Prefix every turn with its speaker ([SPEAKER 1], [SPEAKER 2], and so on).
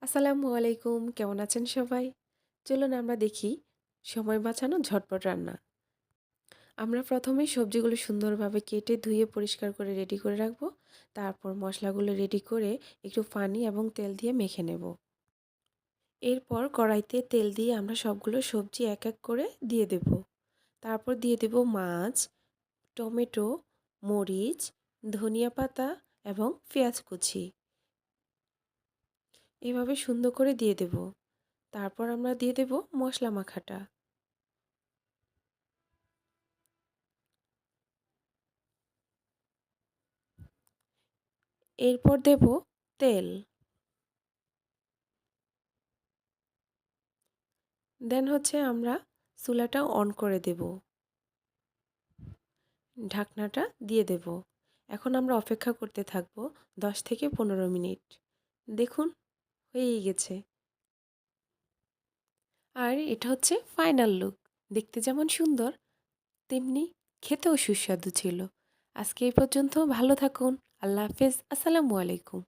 [SPEAKER 1] আসসালামু আলাইকুম, কেমন আছেন সবাই? চলুন আমরা দেখি সময় বাঁচানো ঝটপট রান্না। আমরা প্রথমে সবজিগুলো সুন্দরভাবে কেটে ধুয়ে পরিষ্কার করে রেডি করে রাখবো। তারপর মশলাগুলো রেডি করে একটু পানি এবং তেল দিয়ে মেখে নেব। এরপর কড়াইতে তেল দিয়ে আমরা সবগুলো সবজি এক এক করে দিয়ে দেব। তারপর দিয়ে দেব মাছ, টমেটো, মরিচ, ধনিয়া পাতা এবং পেঁয়াজ কুচি। এভাবে সুন্দর করে দিয়ে দেব। তারপর আমরা দিয়ে দেব মশলা মাখাটা। এরপর দেব তেল। দেন আমরা চুলাটা অন করে দেব। ঢাকনাটা দিয়ে দেব। এখন আমরা অপেক্ষা করতে থাকব 10 থেকে 15 মিনিট। দেখুন হয়েই গেছে। আর এটা হচ্ছে ফাইনাল লুক। দেখতে যেমন সুন্দর তেমনি খেতেও সুস্বাদু ছিল। আজকে এই পর্যন্ত, ভালো থাকুন। আল্লাহ হাফেজ। আসসালামু আলাইকুম।